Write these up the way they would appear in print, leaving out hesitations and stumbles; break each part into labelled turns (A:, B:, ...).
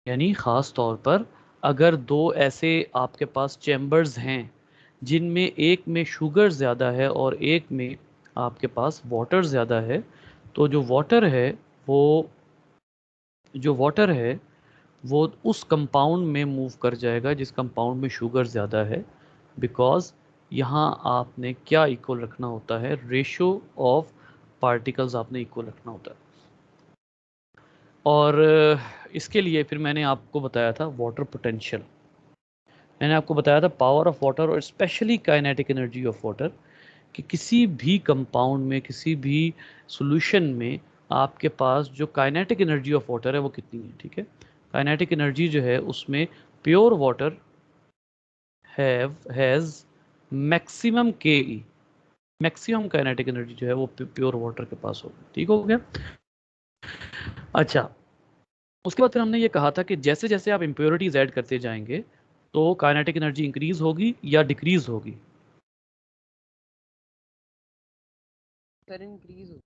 A: यानी ख़ास तौर पर अगर दो ऐसे आपके पास चैम्बर्स हैं जिनमें एक में शुगर ज़्यादा है और एक में आपके पास वाटर ज़्यादा है, तो वो जो वाटर है वो उस कंपाउंड में मूव कर जाएगा जिस कंपाउंड में शुगर ज़्यादा है, बिकॉज यहाँ आपने क्या इक्वल रखना होता है, रेशो ऑफ पार्टिकल्स आपने इक्वल रखना होता है। और इसके लिए फिर मैंने आपको बताया था वाटर पोटेंशियल, मैंने आपको बताया था पावर ऑफ वाटर और specially kinetic energy of water, कि किसी भी कंपाउंड में, किसी भी सॉल्यूशन में आपके पास जो काइनेटिक एनर्जी ऑफ वाटर है वो कितनी है। ठीक है, काइनेटिक एनर्जी जो है उसमें प्योर वाटर हैज़ मैक्सिमम के ई, मैक्सिमम काइनेटिक एनर्जी जो है वो प्योर वाटर के पास होगी। ठीक हो गया। अच्छा, उसके बाद फिर हमने ये कहा था कि जैसे जैसे आप इम्प्योरिटीज ऐड करते जाएंगे तो काइनेटिक एनर्जी इंक्रीज होगी या डिक्रीज होगी।
B: सर इंक्रीज हो।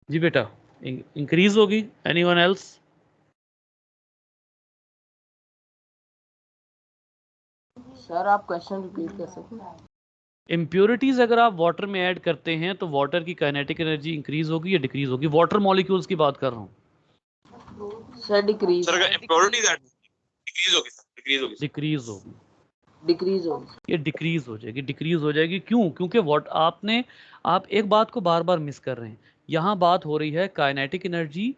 A: जी बेटा, इंक्रीज होगी। Anyone else?
C: सर आप क्वेश्चन रिपीट कर सकते हैं?
A: इम्प्योरिटीज अगर आप वाटर में ऐड करते हैं तो वाटर की काइनेटिक एनर्जी इंक्रीज होगी या डिक्रीज होगी? वाटर मॉलिक्यूल्स की बात कर रहा हूँ।
C: Sir decrease.
B: सर अगर इम्प्योरिटीज ऐड डिक्रीज होगी, सर डिक्रीज होगी,
A: डिक्रीज होगी।
C: डिक्रीज होगी।
A: ये डिक्रीज हो जाएगी। डिक्रीज हो जाएगी क्यों? क्योंकि व्हाट आप एक बात को बार बार मिस कर रहे हैं। यहाँ बात हो रही है kinetic energy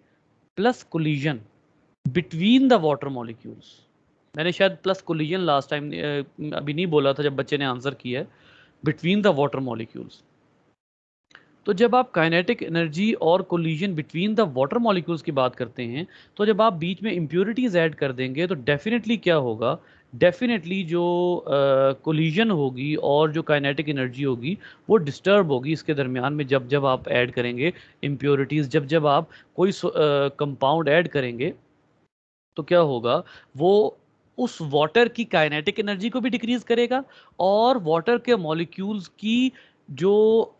A: plus collision between the water molecules. मैंने शायद प्लस कोलिजन लास्ट टाइम अभी नहीं बोला था जब बच्चे ने आंसर किया है, बिटवीन द वाटर मॉलिक्यूल्स। तो जब आप काइनेटिक एनर्जी और collision between the water molecules की बात करते हैं, तो जब आप बीच में इम्प्योरिटीज ऐड कर देंगे तो डेफिनेटली क्या होगा, डेफिनेटली जो कोलिजन होगी और जो काइनेटिक एनर्जी होगी वो डिस्टर्ब होगी इसके दरमियान में। जब जब आप ऐड करेंगे इम्प्योरिटीज, जब जब आप कोई कंपाउंड ऐड करेंगे तो क्या होगा, वो उस वाटर की काइनेटिक एनर्जी को भी डिक्रीज करेगा और वाटर के मॉलिक्यूल्स की जो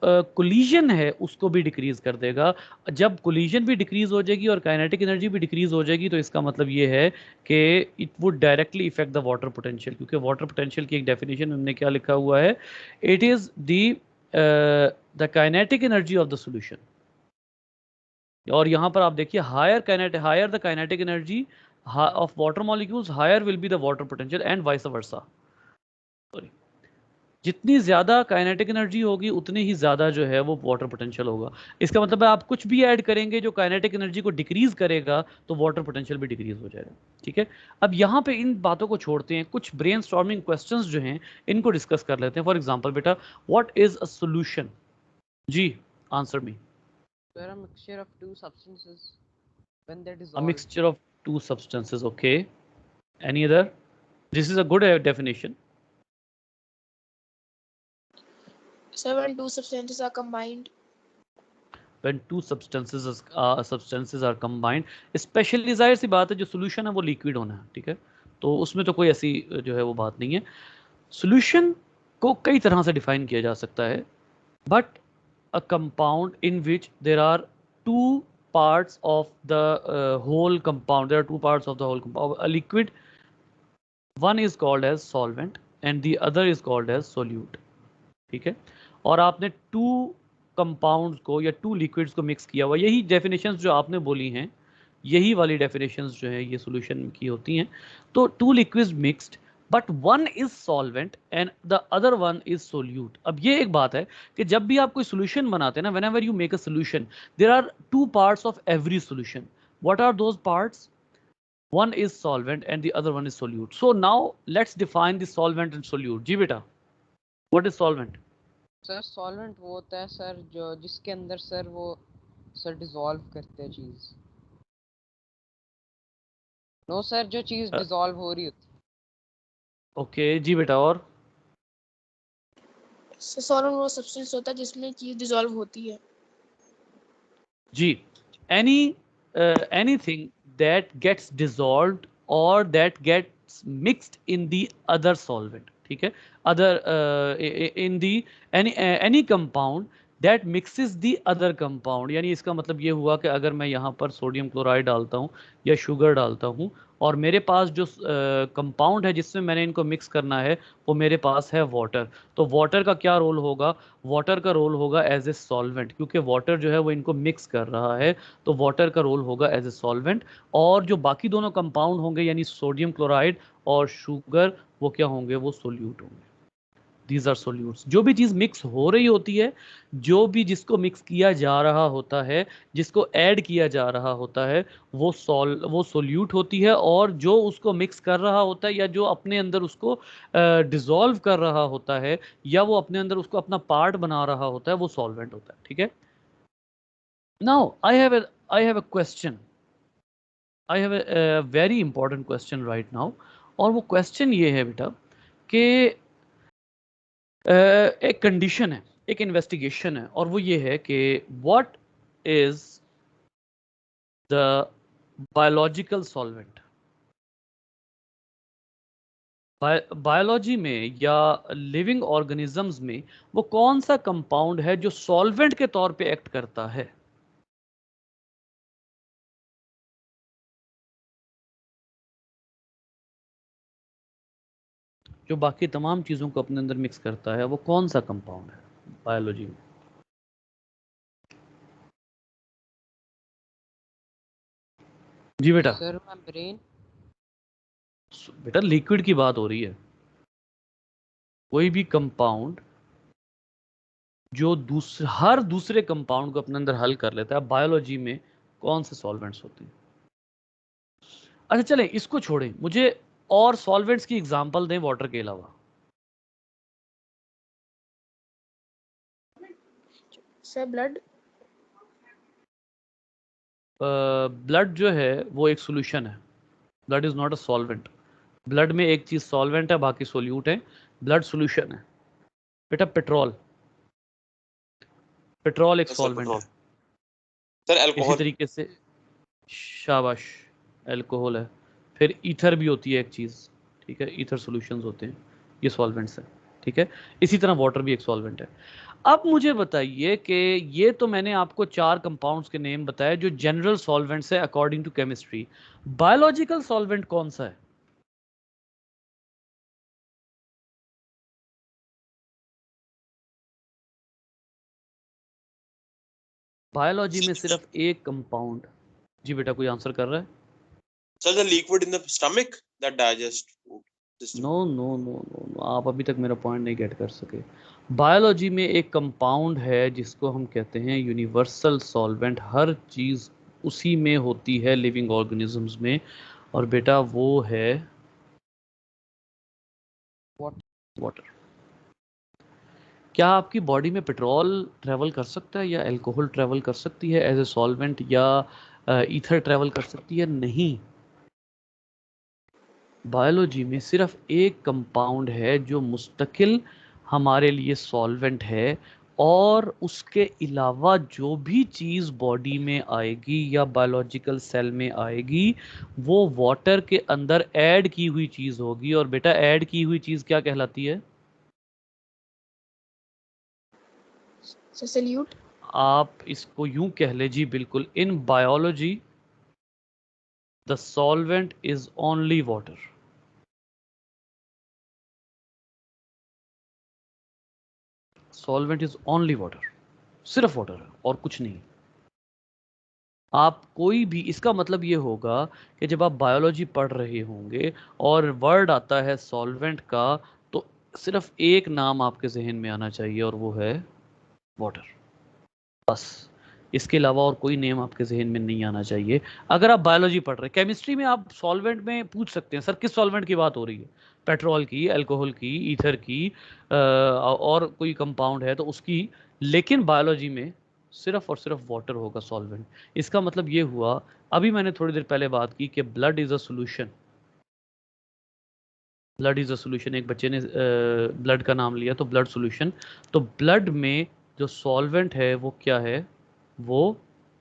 A: कोलिजन है उसको भी डिक्रीज कर देगा। जब कोलिजन भी डिक्रीज हो जाएगी और काइनेटिक एनर्जी भी डिक्रीज हो जाएगी तो इसका मतलब ये है कि it would directly affect the water potential. क्योंकि वाटर पोटेंशियल की एक डेफिनेशन में हमने क्या लिखा हुआ है, it is the kinetic energy of the solution. और यहां पर आप देखिए higher the kinetic energy of water molecules, higher will be the water potential and vice versa. Sorry, जितनी ज्यादा काइनेटिक एनर्जी होगी उतनी ही ज्यादा जो है वो वाटर पोटेंशियल होगा। इसका मतलब है आप कुछ भी ऐड करेंगे जो काइनेटिक एनर्जी को डिक्रीज करेगा तो वाटर पोटेंशियल भी डिक्रीज हो जाएगा। ठीक है, अब यहाँ पे इन बातों को छोड़ते हैं, कुछ ब्रेन स्टॉर्मिंग क्वेश्चंस जो हैं इनको डिस्कस कर लेते हैं। फॉर एग्जाम्पल बेटा, व्हाट इज अ सोल्यूशन? जी, answer me.
B: Sir a mixture of two substances when they
A: A
B: dissolve.
A: mixture of two substances. Okay. Any other? This is a good definition.
D: So when two substances are combined.
A: When two substances are combined, specially जाहिर सी बात है जो solution है वो liquid होना है। ठीक है, तो उसमें तो कोई ऐसी जो है वो बात नहीं है। सोल्यूशन को कई तरह से डिफाइन किया जा सकता है, but a compound in which there are two parts of the whole compound. There are two parts of the whole compound. A liquid, one is called as solvent and the other is called as solute. ठीक है, और आपने two compounds को या two liquids को mix किया हुआ, यही डेफिनेशंस जो आपने बोली हैं, यही वाली डेफिनेशंस जो है ये सॉल्यूशन की होती हैं। तो two liquids mixed but one is solvent and the other one is solute. अब ये एक बात है कि जब भी आप कोई सोल्यूशन बनाते हैं ना, whenever you make a solution, there are two parts of every solution. What are those parts? One is solvent and the other one is solute. So now let's define the solvent and solute. जी बेटा, what is solvent?
B: Sir solvent वो होता है sir जो जिसके अंदर sir वो sir dissolve करते हैं चीज। नो सर, जो चीज डिसॉल्व हो रही होती है।
A: ओके जी बेटा, और
D: So solvent वो substance होता है जिसमें चीज dissolve होती है।
A: जी, anything that gets dissolved or that gets mixed in the other solvent। ठीक है, other in the any compound that mixes the other compound. यानी इसका मतलब ये हुआ कि अगर मैं यहाँ पर सोडियम क्लोराइड डालता हूँ या शुगर डालता हूँ और मेरे पास जो कंपाउंड है जिसमें मैंने इनको मिक्स करना है वो मेरे पास है वाटर, तो वाटर का क्या रोल होगा? वाटर का रोल होगा एज ए सॉल्वेंट, क्योंकि वाटर जो है वो इनको मिक्स कर रहा है, तो वाटर का रोल होगा एज ए सॉल्वेंट। और जो बाकी दोनों कंपाउंड होंगे यानी सोडियम क्लोराइड और शुगर, वो क्या होंगे? वो सोल्यूट होंगे। These are solutes. जो भी चीज़ मिक्स हो रही होती है, जो भी जिसको मिक्स किया जा रहा होता है, जिसको ऐड किया जा रहा होता है, वो सोल्यूट होती है, और जो उसको मिक्स कर रहा होता है या जो अपने अंदर उसको डिसॉल्व कर रहा होता है या वो अपने अंदर उसको अपना पार्ट बना रहा होता है, वो सॉल्वेंट होता है। ठीक है। Now I have a question, I have a very important question right now. और वो क्वेश्चन ये है बेटा कि एक कंडीशन है, एक इन्वेस्टिगेशन है, और वो ये है कि what is the biological solvent. Biology में या लिविंग ऑर्गेनिजम्स में वो कौन सा कंपाउंड है जो सॉल्वेंट के तौर पे एक्ट करता है? जो बाकी तमाम चीजों को अपने अंदर मिक्स करता है, वो कौन सा कंपाउंड है बायोलॉजी में? जी बेटा।
B: Sir membrane.
A: बेटा लिक्विड की बात हो रही है। कोई भी कंपाउंड जो हर दूसरे कंपाउंड को अपने अंदर हल कर लेता है, बायोलॉजी में कौन से सॉल्वेंट्स होते हैं? अच्छा चलें, इसको छोड़ें, मुझे और सॉल्वेंट्स की एग्जांपल दें वाटर के अलावा।
D: Sir blood.
A: ब्लड जो है वो एक सॉल्यूशन है, blood is not a solvent. Blood में एक चीज सॉल्वेंट है, बाकी सोल्यूट है, ब्लड सॉल्यूशन है। बेटा पेट्रोल, पेट्रोल एक
E: सर
A: सॉल्वेंट
E: पेट्रोल।
A: है।
E: सर
A: इसी
E: अल्कोहल।
A: तरीके से, शाबाश, एल्कोहल है। फिर ईथर भी होती है एक चीज़, ठीक है, ईथर सॉल्यूशंस होते हैं, ये सॉल्वेंट्स हैं। ठीक है। इसी तरह वाटर भी एक सॉल्वेंट है। अब मुझे बताइए कि ये तो मैंने आपको 4 कंपाउंड्स के नेम बताए जो जनरल सॉल्वेंट्स है according to chemistry. Biological solvent कौन सा है? बायोलॉजी में सिर्फ एक कंपाउंड। जी बेटा, कोई आंसर कर रहा है?
E: Sir the liquid in the stomach that digest food system.
A: No no no no no, आप अभी तक मेरा पॉइंट नहीं गेट कर सके। बायोलॉजी में एक कंपाउंड है जिसको हम कहते हैं यूनिवर्सल सॉल्वेंट, हर चीज़ उसी में होती है लिविंग ऑर्गेनिजम्स में, और बेटा वो है वाटर। क्या आपकी बॉडी में पेट्रोल ट्रेवल कर सकता है या अल्कोहल ट्रेवल कर सकती है एज ए सॉल्वेंट, या ईथर ट्रेवल कर सकती है? नहीं। बायोलॉजी में सिर्फ एक कंपाउंड है जो मुस्तकिल हमारे लिए सॉल्वेंट है, और उसके अलावा जो भी चीज़ बॉडी में आएगी या बायोलॉजिकल सेल में आएगी, वो वाटर के अंदर ऐड की हुई चीज़ होगी। और बेटा ऐड की हुई चीज़ क्या कहलाती है?
D: Sir solute.
A: आप इसको यूं कह ले जी, बिल्कुल। In biology the solvent is only water. Solvent is only water, सिर्फ वाटर है और कुछ नहीं। आप कोई भी, इसका मतलब ये होगा कि जब आप बायोलॉजी पढ़ रहे होंगे और वर्ड आता है सॉल्वेंट का, तो सिर्फ एक नाम आपके जहन में आना चाहिए और वो है वाटर, बस। इसके अलावा और कोई नेम आपके जहन में नहीं आना चाहिए अगर आप बायोलॉजी पढ़ रहे हैं। केमिस्ट्री में आप सॉल्वेंट में पूछ सकते हैं, सर किस सॉल्वेंट की बात हो रही है? पेट्रोल की, अल्कोहल की, ईथर की, और कोई कंपाउंड है तो उसकी। लेकिन बायोलॉजी में सिर्फ और सिर्फ वाटर होगा सॉल्वेंट। इसका मतलब ये हुआ, अभी मैंने थोड़ी देर पहले बात की कि blood is a solution. Blood is a solution, एक बच्चे ने ब्लड का नाम लिया तो ब्लड सोल्यूशन। तो ब्लड में जो सॉल्वेंट है वो क्या है? वो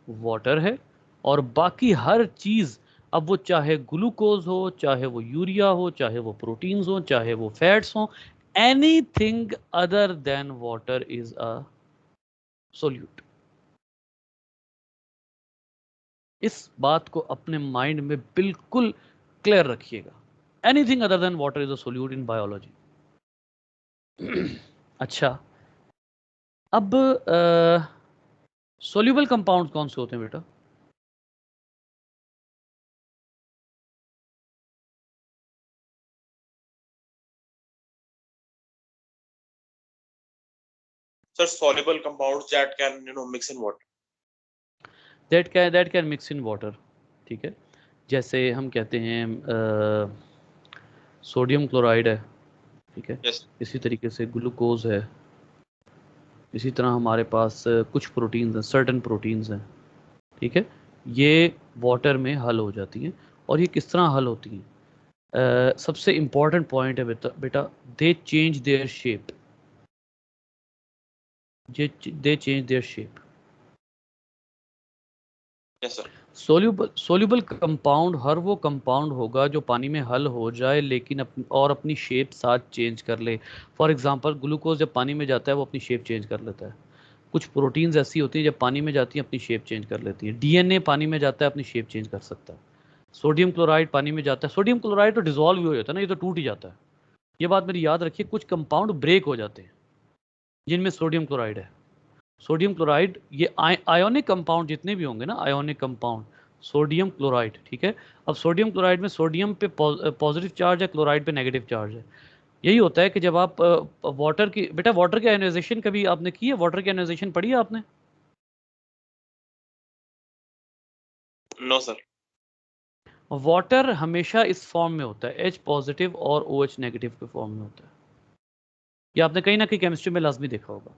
A: वाटर है। और बाकी हर चीज़, अब वो चाहे ग्लूकोज हो, चाहे वो यूरिया हो, चाहे वो प्रोटीन्स हो, चाहे वो फैट्स हो, anything other than water is a solute. इस बात को अपने माइंड में बिल्कुल क्लियर रखिएगा। Anything other than water is a solute in biology. अच्छा, अब सोल्यूबल कंपाउंड्स कौन से होते हैं बेटा?
E: Sir, soluble compounds that can, mix in water.
A: That can mix in water, ठीक है। जैसे हम कहते हैं सोडियम क्लोराइड है, ठीक है।
E: Yes.
A: इसी तरीके से ग्लूकोज है। इसी तरह हमारे पास कुछ प्रोटीन्स हैं, सर्टन प्रोटीन्स हैं, ठीक है। ये वाटर में हल हो जाती हैं। और ये किस तरह हल होती हैं? सबसे इम्पॉर्टेंट पॉइंट है बेटा, they change their shape. They change their shape.
E: Yes, sir.
A: Soluble compound हर वो कंपाउंड होगा जो पानी में हल हो जाए लेकिन अपनी शेप साथ चेंज कर ले। फॉर एग्जांपल ग्लूकोज जब पानी में जाता है वो अपनी शेप चेंज कर लेता है। कुछ प्रोटीन्स ऐसी होती हैं जब पानी में जाती हैं अपनी शेप चेंज कर लेती हैं। डीएनए पानी में जाता है अपनी शेप चेंज कर सकता है। सोडियम क्लोराइड पानी में जाता है, सोडियम क्लोराइड तो डिजोल्व ही हो जाता है ना, ये तो टूट ही जाता है। ये बात मेरी याद रखिए, कुछ कंपाउंड ब्रेक हो जाते हैं जिनमें सोडियम क्लोराइड है। सोडियम क्लोराइड, ये आयोनिक कंपाउंड जितने भी होंगे ना, आयोनिक कंपाउंड, सोडियम क्लोराइड, ठीक है। अब सोडियम क्लोराइड में सोडियम पे पॉजिटिव चार्ज है, क्लोराइड पे नेगेटिव चार्ज है। यही होता है कि जब आप वाटर की, बेटा वाटर की आयोनाइजेशन कभी आपने की है? वाटर की आयोनाइजेशन पढ़ी है आपने?
E: No, sir.
A: वाटर हमेशा इस फॉर्म में होता है, H पॉजिटिव और OH नेगेटिव के फॉर्म में होता है। ये आपने कहीं ना कहीं केमिस्ट्री में लाजमी देखा होगा।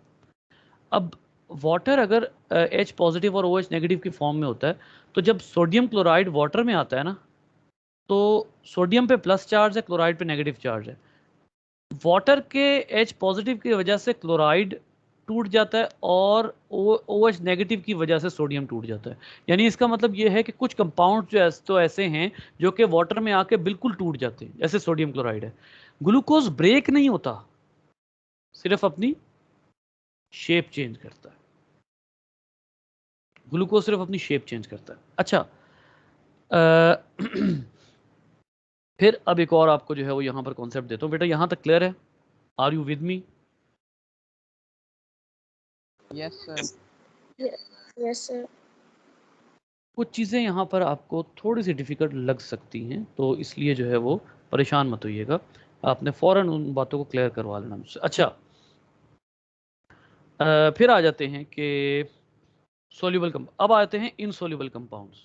A: अब वाटर अगर H पॉजिटिव और OH नेगेटिव की फॉर्म में होता है, तो जब सोडियम क्लोराइड वाटर में आता है ना, तो सोडियम पे प्लस चार्ज है, क्लोराइड पे नेगेटिव चार्ज है। वाटर के H पॉजिटिव की वजह से क्लोराइड टूट जाता है और OH नेगेटिव की वजह से सोडियम टूट जाता है। यानी इसका मतलब ये है कि कुछ कंपाउंड तो ऐसे हैं जो कि वाटर में आके बिल्कुल टूट जाते हैं, जैसे सोडियम क्लोराइड है। ग्लूकोज ब्रेक नहीं होता, सिर्फ अपनी शेप चेंज करता है। ग्लूकोज सिर्फ अपनी शेप चेंज करता है। अच्छा, फिर अब एक और आपको जो है वो यहां पर कॉन्सेप्ट देता हूं। बेटा यहां तक क्लियर है? Are you with me?
B: Yes sir.
D: Yes, sir.
A: कुछ चीज़ें यहाँ पर आपको थोड़ी सी डिफ़िकल्ट लग सकती हैं, तो इसलिए जो है वो परेशान मत होइएगा। आपने फ़ौरन उन बातों को क्लियर करवा लेना मुझसे। अच्छा, फिर आ जाते हैं कि अब आते हैं इनसोल्यूबल कंपाउंड्स।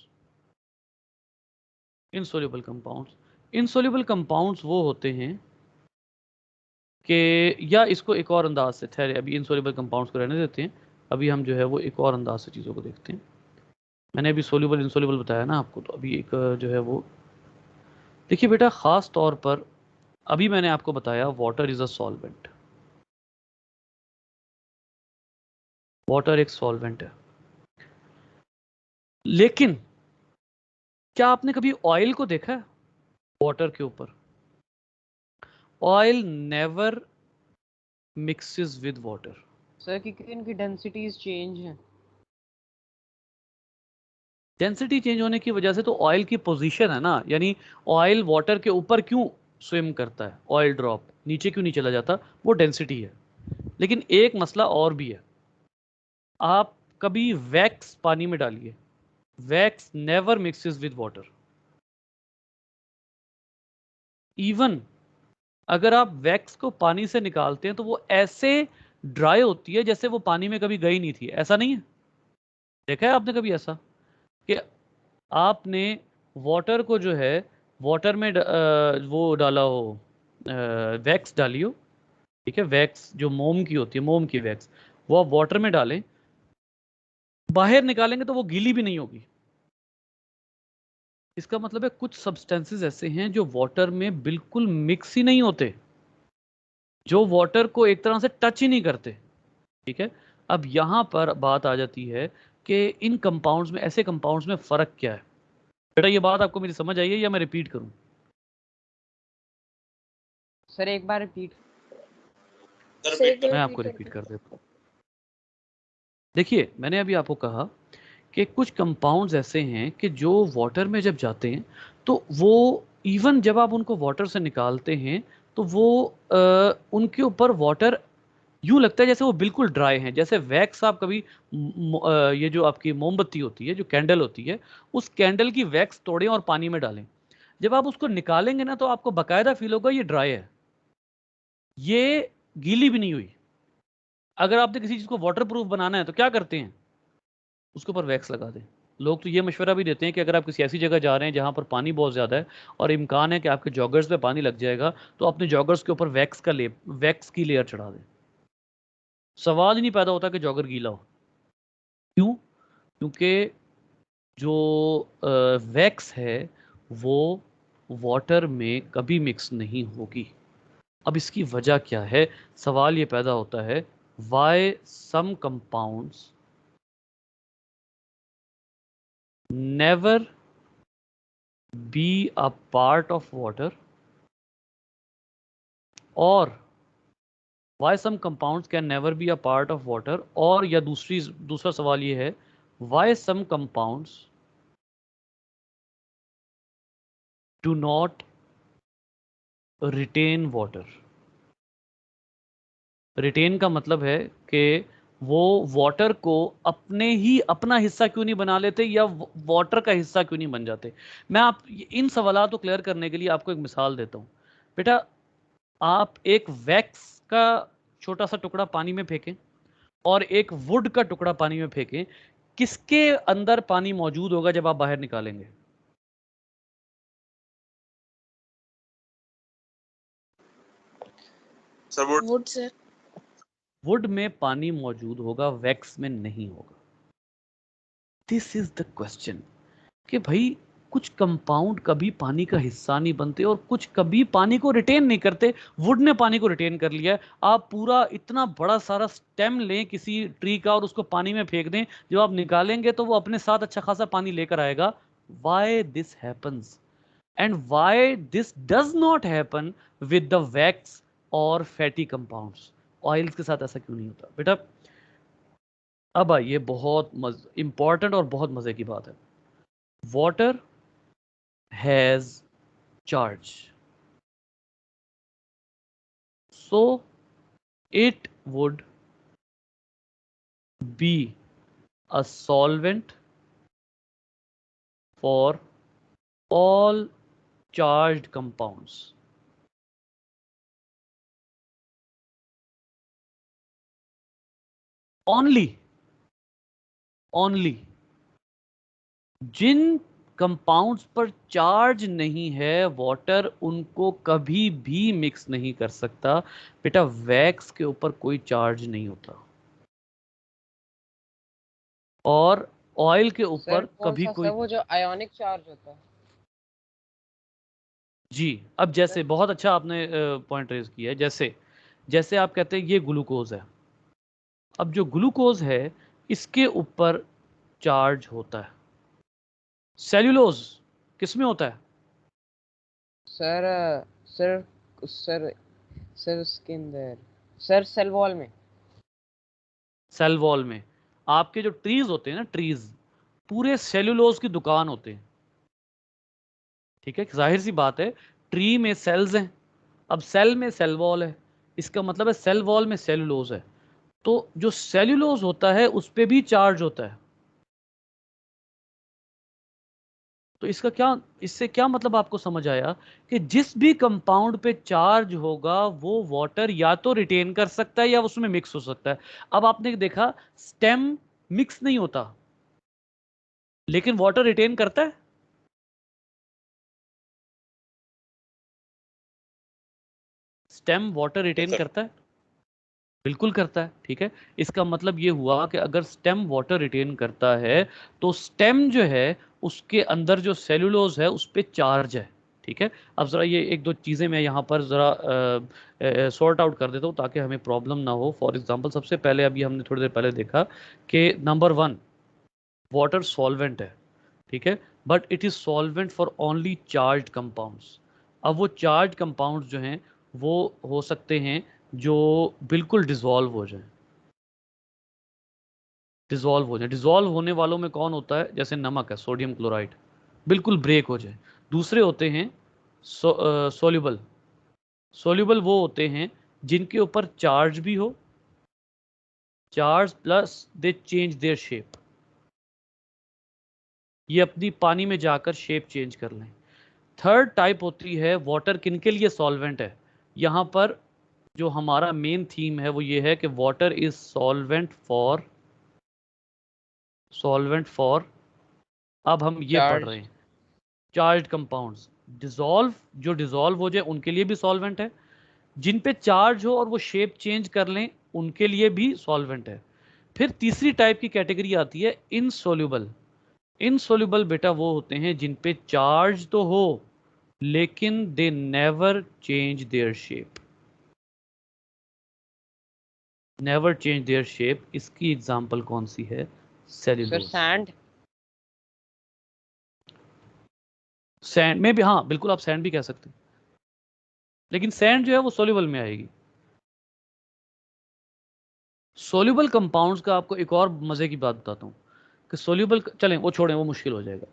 A: इनसोल्यूबल कंपाउंड्स वो होते हैं कि, या इसको एक और अंदाज से, ठहरे अभी इनसोल्यूबल कंपाउंड्स को रहने देते हैं, अभी हम जो है वो एक और अंदाज से चीज़ों को देखते हैं। मैंने अभी सोल्यूबल इनसोल्यूबल बताया ना आपको, तो अभी एक जो है वो देखिए बेटा, ख़ास तौर पर अभी मैंने आपको बताया water is a solvent. Water एक सॉल्वेंट है, लेकिन क्या आपने कभी ऑयल को देखा है वाटर के ऊपर? Oil never mixes with water.
B: Sir क्योंकि इनकी डेंसिटीज चेंज हैं।
A: डेंसिटी चेंज होने की वजह से तो ऑयल की पोजीशन है ना, यानी ऑयल वाटर के ऊपर क्यों स्विम करता है, ऑयल ड्रॉप नीचे क्यों नहीं चला जाता? वो डेंसिटी है। लेकिन एक मसला और भी है, आप कभी वैक्स पानी में डालिए, wax never mixes with water. Even अगर आप वैक्स को पानी से निकालते हैं तो वो ऐसे ड्राई होती है जैसे वो पानी में कभी गई नहीं थी। ऐसा नहीं है? देखा है आपने कभी ऐसा कि आपने वाटर को जो है, वाटर में वो डाला हो, वैक्स डाली हो, ठीक है, वैक्स जो मोम की होती है, मोम की वैक्स, वो आप वाटर में डालें, बाहर निकालेंगे तो वो गीली भी नहीं होगी। इसका मतलब है कुछ सब्सटेंसेस ऐसे हैं जो वाटर में बिल्कुल मिक्स ही नहीं होते, जो वाटर को एक तरह से टच ही नहीं करते, ठीक है। अब यहां पर बात आ जाती है कि इन कंपाउंड्स में, ऐसे कंपाउंड्स में फर्क क्या है। बेटा ये बात आपको मेरी समझ आई है या मैं रिपीट करूं?
B: सर एक बार रिपीट।
D: Sir, एक बार
A: मैं
D: repeat
A: आपको
D: कर
A: रिपीट
D: दो.
A: कर देता हूं। देखिए मैंने अभी आपको कहा कि कुछ कंपाउंड्स ऐसे हैं कि जो वाटर में जब जाते हैं तो वो इवन जब आप उनको वाटर से निकालते हैं तो वो उनके ऊपर वाटर यूं लगता है जैसे वो बिल्कुल ड्राई हैं। जैसे वैक्स आप कभी ये जो आपकी मोमबत्ती होती है, जो कैंडल होती है, उस कैंडल की वैक्स तोड़ें और पानी में डालें, जब आप उसको निकालेंगे ना तो आपको बकायदा फील होगा ये ड्राई है, ये गीली भी नहीं हुई। अगर आपने किसी चीज को वाटर प्रूफ बनाना है तो क्या करते हैं, उसके ऊपर वैक्स लगा दें। लोग तो ये मशवरा भी देते हैं कि अगर आप किसी ऐसी जगह जा रहे हैं जहां पर पानी बहुत ज़्यादा है और इम्कान है कि आपके जॉगर्स पे पानी लग जाएगा, तो अपने जॉगर्स के ऊपर वैक्स की लेयर चढ़ा दें। सवाल ही नहीं पैदा होता कि जॉगर गीला हो। क्यों? क्योंकि जो वैक्स है वो वाटर में कभी मिक्स नहीं होगी। अब इसकी वजह क्या है? सवाल ये पैदा होता है, why some compounds never be a part of water, और why some compounds can never be a part of water, और या दूसरा सवाल ये है, why some compounds do not retain water. Retain का मतलब है कि वो वाटर को अपना हिस्सा क्यों नहीं बना लेते, या वाटर का हिस्सा क्यों नहीं बन जाते। मैं आप इन सवालों को क्लियर करने के लिए आपको एक मिसाल देता हूं। बेटा, आप एक वैक्स का छोटा सा टुकड़ा पानी में फेंकें और एक वुड का टुकड़ा पानी में फेंकें, किसके अंदर पानी मौजूद होगा जब आप बाहर निकालेंगे?
E: Sir, would
D: wood sir.
A: Would में पानी मौजूद होगा, वैक्स में नहीं होगा। दिस इज द क्वेश्चन कि भाई कुछ कंपाउंड कभी पानी का हिस्सा नहीं बनते और कुछ कभी पानी को रिटेन नहीं करते। वुड ने पानी को रिटेन कर लिया है। आप पूरा इतना बड़ा सारा स्टेम लें किसी ट्री का और उसको पानी में फेंक दें, जब आप निकालेंगे तो वो अपने साथ अच्छा खासा पानी लेकर आएगा। Why this happens and why this does not happen with the wax और फैटी कंपाउंड्स? ऑयल्स के साथ ऐसा क्यों नहीं होता? बेटा अब आइए, बहुत इंपॉर्टेंट और बहुत मजे की बात है। Water has charge, so it would be a solvent for all charged compounds. only Jin compounds पर चार्ज नहीं है वाटर उनको कभी भी मिक्स नहीं कर सकता। बेटा, वैक्स के ऊपर कोई चार्ज नहीं होता और ऑयल के
B: सर
A: ऊपर
B: कौन
A: कभी
B: सा सर,
A: कोई।
B: वो जो आयोनिक चार्ज होता है?
A: जी, अब जैसे
B: सर
A: बहुत अच्छा आपने पॉइंट रेज किया है। जैसे जैसे आप कहते हैं ये ग्लूकोज है। अब जो ग्लूकोज है इसके ऊपर चार्ज होता है। सेल्यूलोज किस में होता है?
B: सर सर सर सर उसके अंदर, सर सेल वॉल में।
A: सेल वॉल में। आपके जो ट्रीज होते हैं ना, ट्रीज पूरे सेल्यूलोज की दुकान होते हैं। ठीक है, जाहिर सी बात है, ट्री में सेल्स हैं, अब सेल में सेल वॉल है, इसका मतलब है सेल वॉल में सेल्यूलोज है। तो जो सेल्यूलोज होता है उस पे भी चार्ज होता है। तो इससे क्या मतलब आपको समझ आया कि जिस भी कंपाउंड पे चार्ज होगा वो वाटर या तो रिटेन कर सकता है या उसमें मिक्स हो सकता है। अब आपने देखा, स्टेम मिक्स नहीं होता लेकिन वाटर रिटेन करता है। Stem water
E: yes,
A: retain
E: sir.
A: करता है, बिल्कुल करता है। ठीक है, इसका मतलब ये हुआ कि अगर स्टेम वाटर रिटेन करता है तो स्टेम जो है उसके अंदर जो सेल्यूलोज है उस पे चार्ज है। ठीक है, अब जरा ये एक दो चीजें मैं यहाँ पर जरा सॉर्ट आउट कर देता हूँ ताकि हमें प्रॉब्लम ना हो। फॉर एग्जांपल, सबसे पहले अभी हमने थोड़ी देर पहले देखा कि नंबर 1, वाटर सॉल्वेंट है। ठीक है, but it is solvent for only charge compounds. अब वो चार्ज कंपाउंड्स जो हैं वो हो सकते हैं जो बिल्कुल डिसॉल्व हो जाएं। डिजॉल्व हो जाए। डिजॉल्व होने वालों में कौन होता है, जैसे नमक है, सोडियम क्लोराइड, बिल्कुल ब्रेक हो जाए। दूसरे होते हैं सोल्यूबल। सोल्यूबल वो होते हैं जिनके ऊपर चार्ज भी हो, charge plus they change their shape, ये अपनी पानी में जाकर शेप चेंज कर लें। थर्ड टाइप होती है वाटर, किनके लिए सॉल्वेंट है। यहां पर जो हमारा मेन थीम है वो ये है कि वाटर इज सॉल्वेंट फॉर, अब हम ये पढ़ रहे
B: चार्ज।
A: हैं चार्ज्ड कंपाउंड्स। डिसॉल्व, जो डिसॉल्व हो जाए उनके लिए भी सॉल्वेंट है, जिन पे चार्ज हो और वो शेप चेंज कर लें उनके लिए भी सॉल्वेंट है। फिर तीसरी टाइप की कैटेगरी आती है इनसोल्यूबल। इनसोल्यूबल बेटा वो होते हैं जिन पे चार्ज तो हो लेकिन they never change their shape, never change their shape. इसकी एग्जांपल कौन सी है,
B: सर
A: सेल्यूलोज।
B: सैंड।
A: सैंड में भी, हाँ बिल्कुल आप सैंड भी कह सकते हैं, लेकिन सैंड जो है वो सोल्यूबल में आएगी। सोल्यूबल कंपाउंड्स का आपको एक और मजे की बात बताता हूं कि सोल्यूबल, चलें वो छोड़ें, वो मुश्किल हो जाएगा।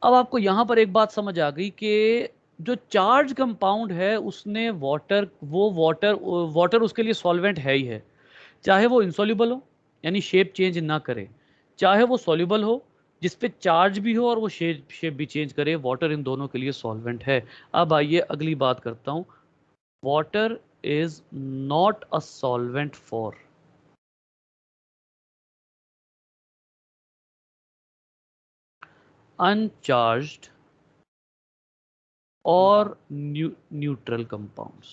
A: अब आपको यहां पर एक बात समझ आ गई कि जो चार्ज कंपाउंड है उसने वाटर, वो वाटर वाटर उसके लिए सॉल्वेंट है ही है, चाहे वो इंसॉल्युबल हो यानी शेप चेंज ना करे, चाहे वो सॉल्युबल हो जिस पे चार्ज भी हो और वो शेप शेप भी चेंज करे, वाटर इन दोनों के लिए सॉल्वेंट है। अब आइए अगली बात करता हूं, water is not a solvent for uncharged और न्यूट्रल कंपाउंड्स।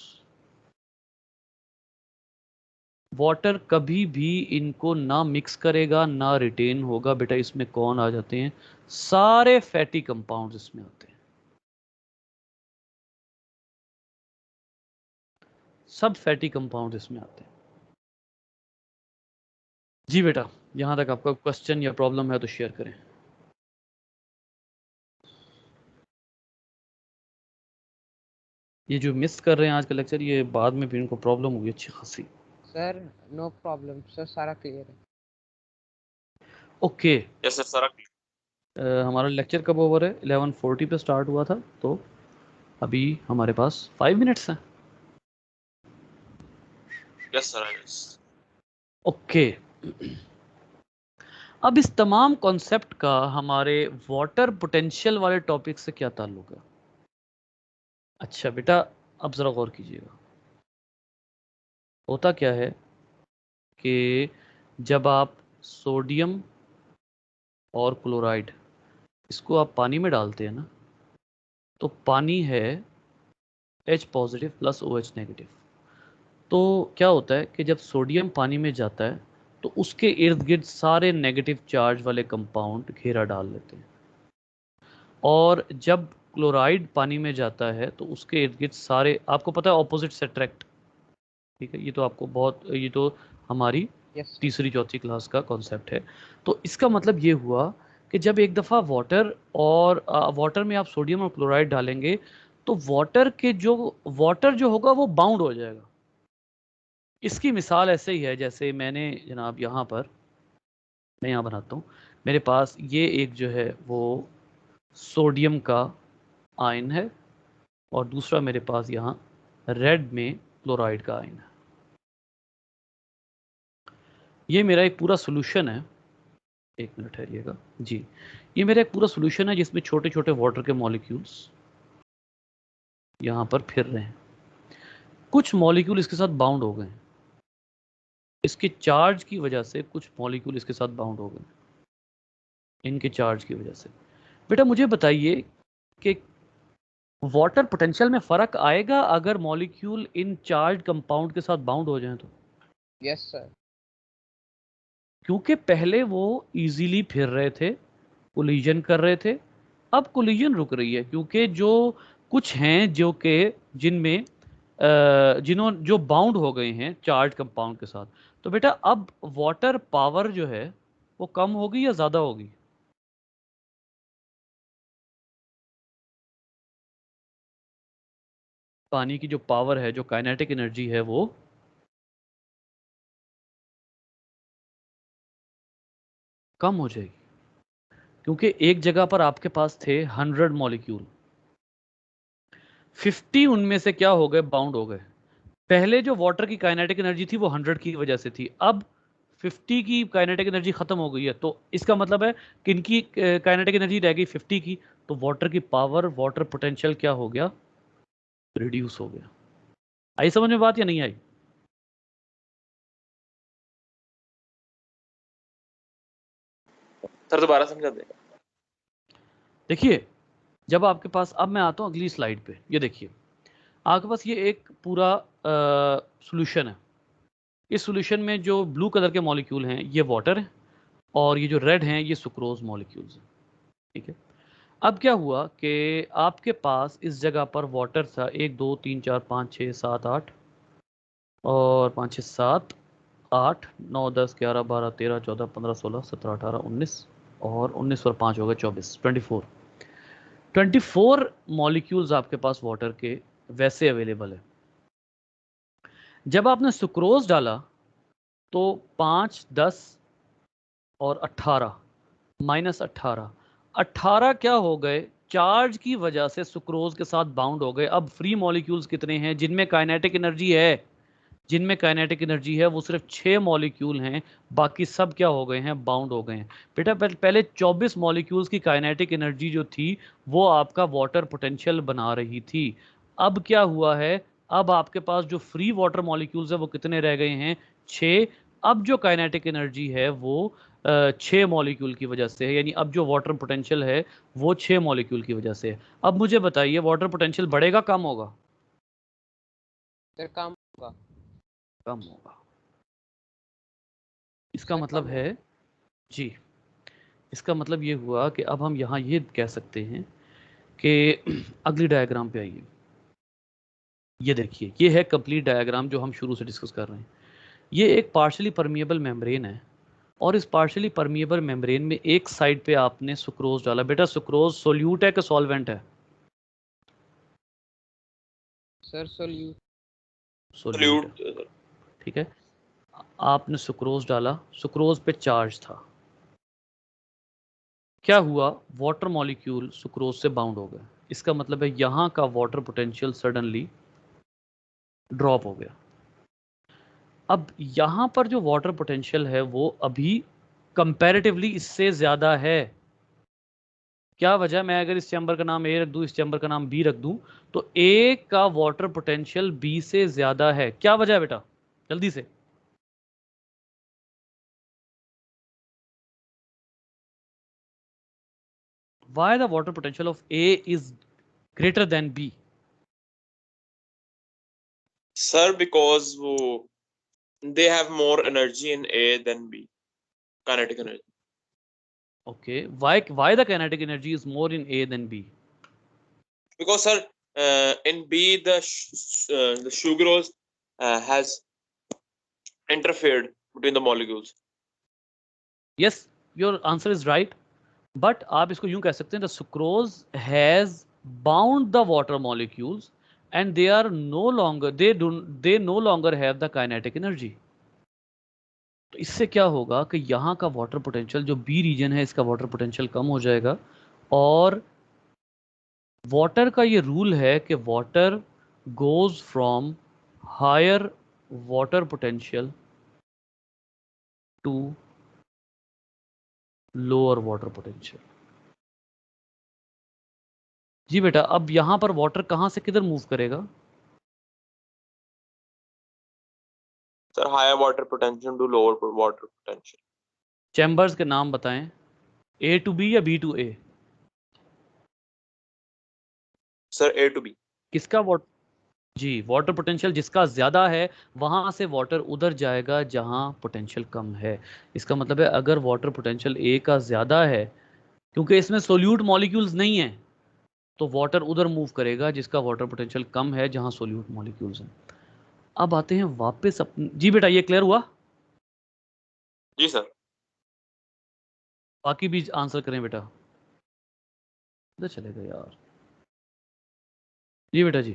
A: वाटर कभी भी इनको ना मिक्स करेगा ना रिटेन होगा। बेटा इसमें कौन आ जाते हैं, सारे फैटी कंपाउंड्स इसमें आते हैं, सब फैटी कंपाउंड इसमें आते हैं। जी बेटा, यहां तक आपका क्वेश्चन या प्रॉब्लम है तो शेयर करें। ये जो मिस कर रहे हैं आज का लेक्चर, ये बाद में भी इनको प्रॉब्लम होगी अच्छी खासी।
B: सर नो प्रॉब्लम सर, सारा क्लियर है।
A: Okay,
E: Yes, sir. Sarak.
A: हमारा लेक्चर कब ओवर है, 11:40 पे स्टार्ट हुआ था, तो अभी हमारे पास 5 मिनट्स हैं।
E: Yes, sir. Yes.
A: ओके, अब इस तमाम कॉन्सेप्ट का हमारे वाटर पोटेंशियल वाले टॉपिक से क्या ताल्लुक है। अच्छा बेटा, अब ज़रा गौर कीजिएगा, होता क्या है कि जब आप सोडियम और क्लोराइड इसको आप पानी में डालते हैं ना, तो पानी है H positive plus OH negative. तो क्या होता है कि जब सोडियम पानी में जाता है तो उसके इर्द गिर्द सारे नेगेटिव चार्ज वाले कंपाउंड घेरा डाल लेते हैं, और जब क्लोराइड पानी में जाता है तो उसके इर्द गिर्द सारे, आपको पता है ऑपोजिट से अट्रैक्ट, ठीक है, ये तो आपको बहुत, ये तो हमारी
B: यस सर।
A: तीसरी चौथी क्लास का कॉन्सेप्ट है। तो इसका मतलब ये हुआ कि जब एक दफ़ा वाटर और वाटर में आप सोडियम और क्लोराइड डालेंगे तो वाटर जो होगा वो बाउंड हो जाएगा। इसकी मिसाल ऐसे ही है जैसे मैंने जनाब यहाँ पर, मैं यहाँ बनाता हूँ, मेरे पास ये एक जो है वो सोडियम का आयन है और दूसरा मेरे पास यहाँ रेड में क्लोराइड का आयन है। ये मेरा एक पूरा सोल्यूशन है, एक मिनट ठहरिएगा जी, ये मेरा एक पूरा सोल्यूशन है जिसमें छोटे छोटे वाटर के मॉलिक्यूल्स यहाँ पर फिर रहे हैं। कुछ मॉलिक्यूल इसके साथ बाउंड हो गए हैं, इसके चार्ज की वजह से कुछ मॉलिक्यूल इसके साथ बाउंड हो गए, इनके चार्ज की वजह से। बेटा मुझे बताइए कि वाटर पोटेंशियल में फ़र्क आएगा अगर मॉलिक्यूल इन चार्ज कंपाउंड के साथ बाउंड हो जाएं तो,
B: यस सर।
A: क्योंकि पहले वो इजीली फिर रहे थे, कोलिजन कर रहे थे, अब कोलिजन रुक रही है क्योंकि जो कुछ हैं जो कि जिनमें जो बाउंड हो गए हैं चार्ज कंपाउंड के साथ। तो बेटा अब वाटर पावर जो है वो कम होगी या ज़्यादा होगी, पानी की जो पावर है, जो काइनेटिक एनर्जी है वो कम हो जाएगी, क्योंकि एक जगह पर आपके पास थे 100 मॉलिक्यूल, 50 उनमें से क्या हो गए, बाउंड हो गए। पहले जो वाटर की काइनेटिक एनर्जी थी वो 100 की वजह से थी, अब 50 की काइनेटिक एनर्जी खत्म हो गई है, तो इसका मतलब है कि इनकी काइनेटिक एनर्जी रह गई 50 की, तो वाटर की पावर, वाटर पोटेंशियल क्या हो गया, रिड्यूस हो गया। आई समझ में बात या नहीं आई?
E: सर दोबारा समझा दें।
A: देखिए, जब आपके पास, अब मैं आता हूं अगली स्लाइड पे, ये देखिए आपके पास ये एक पूरा सॉल्यूशन है। इस सॉल्यूशन में जो ब्लू कलर के मॉलिक्यूल हैं ये वाटर है, और ये जो रेड हैं ये सुक्रोज मॉलिक्यूल्स हैं, ठीक है। अब क्या हुआ कि आपके पास इस जगह पर वाटर था, 1 2 3 4 5 6 7 8, और 5 6 7 8 9 10 11 12 13 14 15 16 17 18 19, और 19 और 5 हो गए 24, 24 मॉलिक्यूल्स आपके पास वाटर के वैसे अवेलेबल है। जब आपने सुक्रोज डाला तो 5 10 और 18, -18, 18 क्या हो गए, चार्ज की वजह से सुक्रोज के साथ बाउंड हो गए। अब फ्री मॉलिक्यूल्स कितने हैं जिनमें काइनेटिक एनर्जी है, जिनमें काइनेटिक एनर्जी है वो सिर्फ 6 मॉलिक्यूल हैं, बाकी सब क्या हो गए हैं, बाउंड हो गए हैं। बेटा पहले 24 मॉलिक्यूल्स की काइनेटिक एनर्जी जो थी वो आपका वाटर पोटेंशियल बना रही थी। अब क्या हुआ है, अब आपके पास जो फ्री वाटर मॉलिक्यूल्स है वो कितने रह गए हैं, 6। अब जो काइनेटिक एनर्जी है वो 6 मॉलिक्यूल की वजह से है, यानी अब जो वाटर पोटेंशियल है वो 6 मॉलिक्यूल की वजह से है। अब मुझे बताइए वाटर पोटेंशियल बढ़ेगा, कम होगा?
B: सर कम होगा।
A: कम होगा। इसका
B: सर
A: मतलब
B: कम
A: है,
B: होगा।
A: जी, इसका मतलब ये हुआ कि अब हम यहाँ ये कह सकते हैं कि अगली डायग्राम पे आइए। ये देखिए, ये है कंप्लीट डायग्राम जो हम शुरू से डिस्कस कर रहे हैं। ये एक पार्शियली परमिएबल मेम्ब्रेन है, और इस पार्शियली परमिएबल मेम्ब्रेन में एक साइड पे आपने सुक्रोज डाला। बेटा सुक्रोज सोल्यूट है कि सॉल्वेंट है?
B: Sir solute.
A: सोल्यूट है,
E: सॉल्यूट।
A: ठीक है। आपने सुक्रोज डाला, सुक्रोज पे चार्ज था, क्या हुआ, वाटर मॉलिक्यूल सुक्रोज से बाउंड हो गए। इसका मतलब है यहाँ का वाटर पोटेंशियल सडनली ड्रॉप हो गया। अब यहाँ पर जो वाटर पोटेंशियल है वो अभी कंपैरेटिवली इससे ज़्यादा है। क्या वजह, मैं अगर इस चैम्बर का नाम ए रख दूँ, इस चैम्बर का नाम बी रख दूँ, तो ए का वाटर पोटेंशियल बी से ज़्यादा है। क्या वजह है बेटा, जल्दी से? Why the water potential of A is greater than B?
E: Sir because वो they have more energy in A than B, kinetic energy.
A: Okay, why the kinetic energy is more in A than B?
E: Because sir, in B the sucrose has interfered between the molecules.
A: Yes, your answer is right. But आप इसको यूं कह सकते हैं, the sucrose has bound the water molecules and they are no longer, they no longer have the kinetic energy. तो इससे क्या होगा कि यहाँ का वाटर पोटेंशियल, जो बी रीजन है इसका वाटर पोटेंशियल कम हो जाएगा। और वाटर का ये रूल है कि water goes from higher water potential to lower water potential. जी बेटा, अब यहां पर वाटर कहां से किधर मूव करेगा?
E: Sir, higher water potential to lower water potential.
A: Chambers के नाम बताएं, ए टू बी या B to A?
E: Sir, A to B.
A: किसका वाटर, जी, वाटर पोटेंशियल जिसका ज़्यादा है वहां से वाटर उधर जाएगा जहां पोटेंशियल कम है। इसका मतलब है अगर वाटर पोटेंशियल ए का ज़्यादा है, क्योंकि इसमें सोल्यूट मॉलिक्यूल्स नहीं है, तो वाटर उधर मूव करेगा जिसका वाटर पोटेंशियल कम है, जहां सोल्यूट मॉलिक्यूल्स हैं। अब आते हैं वापस अपने, जी बेटा ये क्लियर हुआ?
E: जी सर।
A: बाकी भी आंसर करें बेटा, इधर चलेगा यार। जी बेटा जी,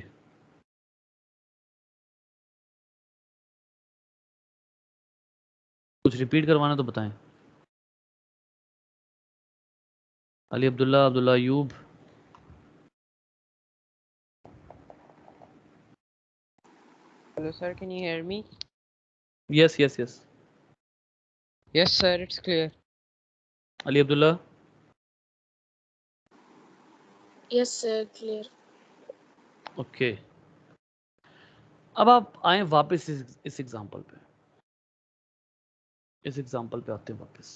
A: कुछ रिपीट करवाना तो बताएं। Ali Abdullah, Abdullah Ayub,
B: Hello sir, can you hear me?
A: Yes yes yes,
B: Yes sir, it's clear.
A: Ali Abdullah,
D: Yes, sir, clear.
A: Okay. अब आप आए वापस इस एग्जांपल पे, इस एग्जांपल पे आते हैं वापस।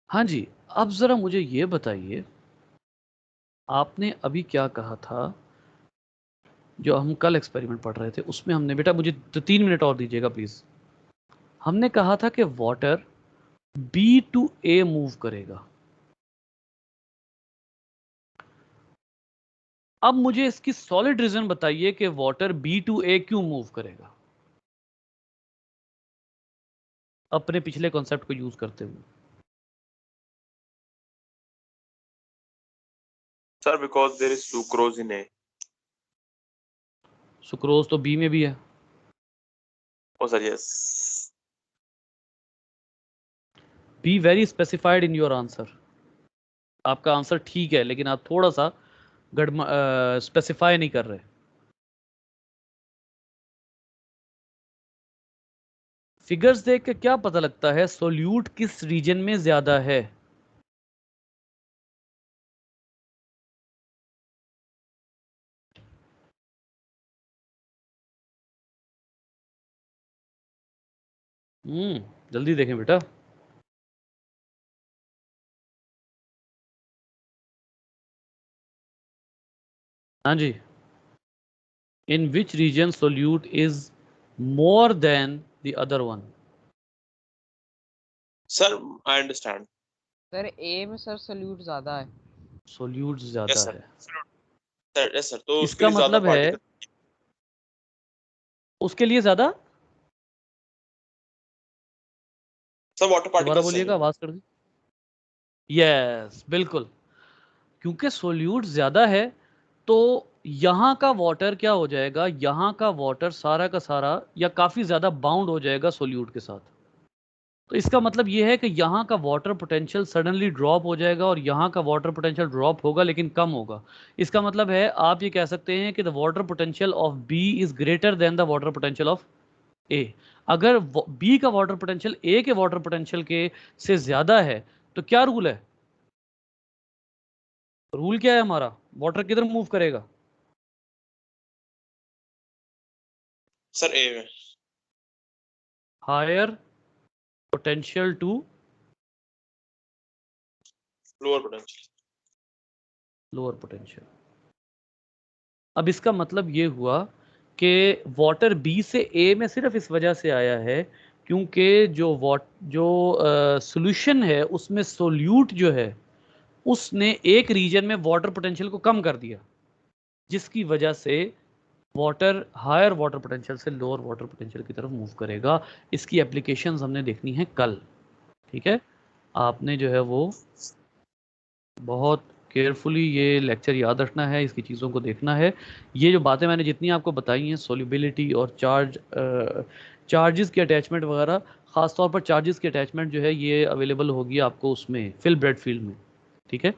A: हाँ जी, अब जरा मुझे ये बताइए, आपने अभी क्या कहा था, जो हम कल एक्सपेरिमेंट पढ़ रहे थे उसमें हमने, बेटा मुझे 3 मिनट और दीजिएगा प्लीज। हमने कहा था कि water B to A move करेगा। अब मुझे इसकी सॉलिड रीजन बताइए कि वाटर बी टू ए क्यों मूव करेगा, अपने पिछले कॉन्सेप्ट को यूज करते हुए।
E: Sir, because there is sucrose in A.
A: Sucrose तो बी में भी है।
E: Oh sir, yes.
A: Be very specified in your answer. आपका आंसर ठीक है, लेकिन आप थोड़ा सा स्पेसिफाई नहीं कर रहे। फिगर्स देख के क्या पता लगता है सोल्यूट किस रीजन में ज्यादा है? जल्दी देखें बेटा। हाँ जी, in which region solute is more than the other one?
E: Sir, I understand.
B: Sir A में sir solute ज़्यादा है।
A: सोल्यूट
E: Yes
A: ज्यादा
E: sir.
A: है,
E: Sir, yes sir. तो उसके
A: इसका
E: लिए ज्यादा
A: मतलब है
E: पार्टिकल।
A: उसके लिए ज्यादा।
E: सर वाटर
A: दोबारा
E: पार्टिकल्स
A: बोलिएगा,
E: चाहिए।
A: आवाज कर दी। यस बिल्कुल, क्योंकि सोल्यूट ज्यादा है तो यहाँ का वाटर क्या हो जाएगा, यहाँ का वाटर सारा का सारा या काफी ज्यादा बाउंड हो जाएगा सोल्यूट के साथ। तो इसका मतलब यह है कि यहाँ का वाटर पोटेंशियल सडनली ड्रॉप हो जाएगा और यहाँ का वाटर पोटेंशियल ड्रॉप होगा लेकिन कम होगा। इसका मतलब है आप ये कह सकते हैं कि the water potential of B is greater than the water potential of A. अगर बी का वाटर पोटेंशियल ए के वाटर पोटेंशियल के से ज्यादा है तो क्या रूल है? रूल क्या है हमारा? वाटर किधर मूव करेगा?
E: सर ए में।
A: Higher potential to
E: lower potential.
A: Lower potential. अब इसका मतलब ये हुआ कि वाटर बी से ए में सिर्फ इस वजह से आया है क्योंकि जो सॉल्यूशन है उसमें सोल्यूट जो है उसने एक रीजन में वाटर पोटेंशियल को कम कर दिया, जिसकी वजह से वाटर हायर वाटर पोटेंशियल से लोअर वाटर पोटेंशियल की तरफ मूव करेगा। इसकी एप्लीकेशंस हमने देखनी है कल, ठीक है? आपने जो है वो बहुत केयरफुली ये लेक्चर याद रखना है, इसकी चीज़ों को देखना है। ये जो बातें मैंने जितनी आपको बताई हैं, सोल्यूबिलिटी और चार्जेस की अटैचमेंट वगैरह, ख़ास तौर पर चार्जेस की अटैचमेंट जो है ये अवेलेबल होगी आपको उसमें फिल ब्रेड फील्ड में, ठीक है?